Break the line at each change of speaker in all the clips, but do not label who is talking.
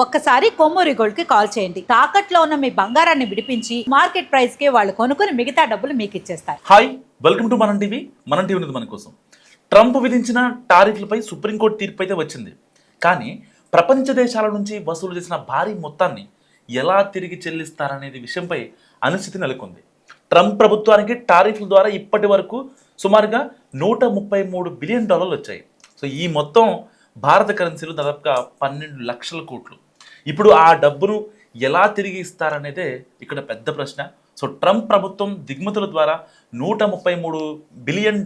ఒక్కసారి కొమ్మూరి గోల్డ్ కి కాల్ చేయండి. తాకట్లో ఉన్న మీ బంగారాన్ని విడిపించి మార్కెట్ ప్రైస్ కి వాళ్ళు కొనుక్కుని మిగతా డబ్బులు మీకు ఇచ్చేస్తారు.
హాయ్, వెల్కమ్ టు మనం టీవీ. మన టీవీ ఉంది మన కోసం. ట్రంప్ విధించిన టారిఫ్లపై సుప్రీంకోర్టు తీర్పు అయితే వచ్చింది. కానీ ప్రపంచ దేశాల నుంచి వసూలు చేసిన భారీ మొత్తాన్ని ఎలా తిరిగి చెల్లిస్తారనేది విషయంపై అనిశ్చితి నెలకొంది. ట్రంప్ ప్రభుత్వానికి టారిఫ్ల ద్వారా ఇప్పటి వరకు సుమారుగా $133 బిలియన్ వచ్చాయి. సో ఈ మొత్తం భారత కరెన్సీలో దాదాపుగా 12 లక్షల కోట్లు. ఇప్పుడు ఆ డబ్బును ఎలా తిరిగి ఇస్తారనేదే ఇక్కడ పెద్ద ప్రశ్న. సో ట్రంప్ ప్రభుత్వం దిగుమతుల ద్వారా $133 బిలియన్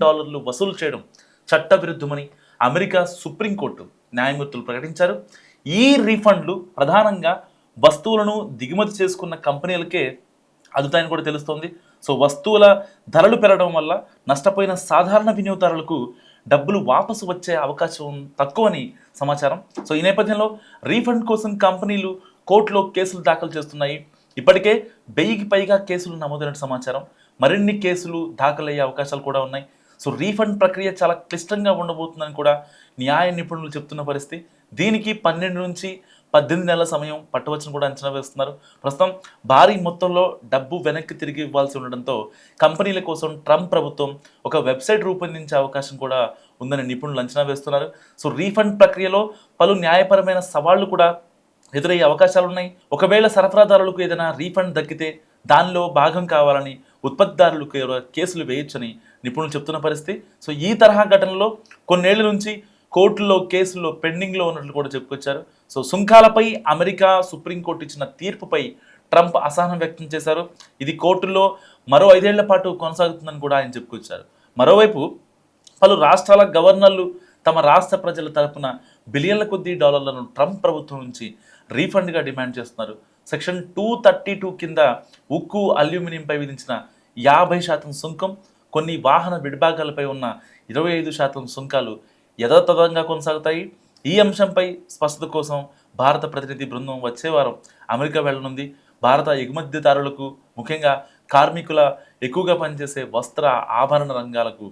వసూలు చేయడం చట్టవిరుద్ధమని అమెరికా సుప్రీంకోర్టు న్యాయమూర్తులు ప్రకటించారు. ఈ రీఫండ్లు ప్రధానంగా వస్తువులను దిగుమతి చేసుకున్న కంపెనీలకే అందుతాయని కూడా తెలుస్తోంది. సో వస్తువుల ధరలు పెరగడం వల్ల నష్టపోయిన సాధారణ వినియోగదారులకు డబ్బులు వాపసు వచ్చే అవకాశం తక్కువని సమాచారం. సో ఈ నేపథ్యంలో రీఫండ్ కోసం కంపెనీలు కోర్టులో కేసులు దాఖలు చేస్తున్నాయి. ఇప్పటికే 1000కి పైగా కేసులు నమోదైన సమాచారం. మరిన్ని కేసులు దాఖలయ్యే అవకాశాలు కూడా ఉన్నాయి. సో రీఫండ్ ప్రక్రియ చాలా క్లిష్టంగా ఉండబోతుందని కూడా న్యాయ నిపుణులు చెప్తున్న పరిస్థితి. దీనికి 12 నుంచి 18 నెలల సమయం పట్టవచ్చని కూడా అంచనా వేస్తున్నారు. ప్రస్తుతం భారీ మొత్తంలో డబ్బు వెనక్కి తిరిగి ఇవ్వాల్సి ఉండడంతో కంపెనీల కోసం ట్రంప్ ప్రభుత్వం ఒక వెబ్సైట్ రూపొందించే అవకాశం కూడా ఉందని నిపుణులు అంచనా వేస్తున్నారు. సో రీఫండ్ ప్రక్రియలో పలు న్యాయపరమైన సవాళ్లు కూడా ఎదురయ్యే అవకాశాలు ఉన్నాయి. ఒకవేళ సరఫరాదారులకు ఏదైనా రీఫండ్ దక్కితే దానిలో భాగం కావాలని ఉత్పత్తిదారులకు కేసులు వేయొచ్చని నిపుణులు చెప్తున్న పరిస్థితి. సో ఈ తరహా ఘటనలో కొన్నేళ్ల నుంచి కోర్టుల్లో కేసుల్లో పెండింగ్లో ఉన్నట్లు కూడా చెప్పుకొచ్చారు. సో సుంకాలపై అమెరికా సుప్రీంకోర్టు ఇచ్చిన తీర్పుపై ట్రంప్ అసహనం వ్యక్తం చేశారు. ఇది కోర్టుల్లో మరో 5 ఏళ్ల పాటు కొనసాగుతుందని కూడా ఆయన చెప్పుకొచ్చారు. మరోవైపు పలు రాష్ట్రాల గవర్నర్లు తమ రాష్ట్ర ప్రజల తరపున బిలియన్ల కొద్దీ డాలర్లను ట్రంప్ ప్రభుత్వం నుంచి రీఫండ్గా డిమాండ్ చేస్తున్నారు. సెక్షన్ 232 కింద ఉక్కు, అల్యూమినియంపై విధించిన 50% సుంకం, కొన్ని వాహన విడిభాగాలపై ఉన్న 25% సుంకాలు యథాతథంగా కొనసాగుతాయి. ఈ అంశంపై స్పష్టత కోసం భారత ప్రతినిధి బృందం వచ్చే వారం అమెరికా వెళ్లనుంది. భారత ఎగుమతిదారులకు, ముఖ్యంగా కార్మికుల ఎక్కువగా పనిచేసే వస్త్ర ఆభరణ రంగాలకు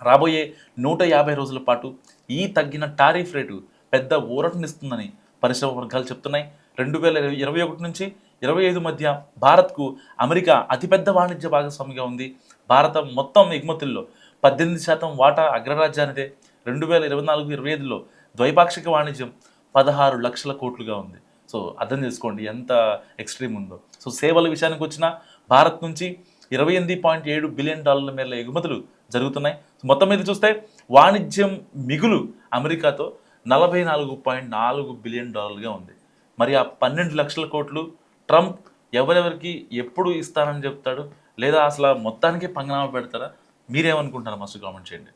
రాబోయే 150 రోజుల పాటు ఈ తగ్గిన టారిఫ్ రేటు పెద్ద ఊరటనిస్తుందని పరిశ్రమ వర్గాలు చెప్తున్నాయి. 2021 నుంచి 25 మధ్య భారత్కు అమెరికా అతిపెద్ద వాణిజ్య భాగస్వామిగా ఉంది. భారత మొత్తం ఎగుమతుల్లో 18% వాటా అగ్రరాజ్యానిదే. 2024-25లో ద్వైపాక్షిక వాణిజ్యం 16 లక్షల కోట్లుగా ఉంది. సో అర్థం చేసుకోండి ఎంత ఎక్స్ట్రీమ్ ఉందో. సో సేవల విషయానికి వచ్చిన భారత్ నుంచి $28.7 బిలియన్ మేర ఎగుమతులు జరుగుతున్నాయి. మొత్తం మీద చూస్తే వాణిజ్యం మిగులు అమెరికాతో $44.4 బిలియన్ ఉంది. మరి ఆ 12 లక్షల కోట్లు ట్రంప్ ఎవరెవరికి ఎప్పుడు ఇస్తానని చెప్తాడు, లేదా అసలు మొత్తానికి పంగనామా పెడతారా? మీరేమనుకుంటారా? మస్తు కామెంట్ చేయండి.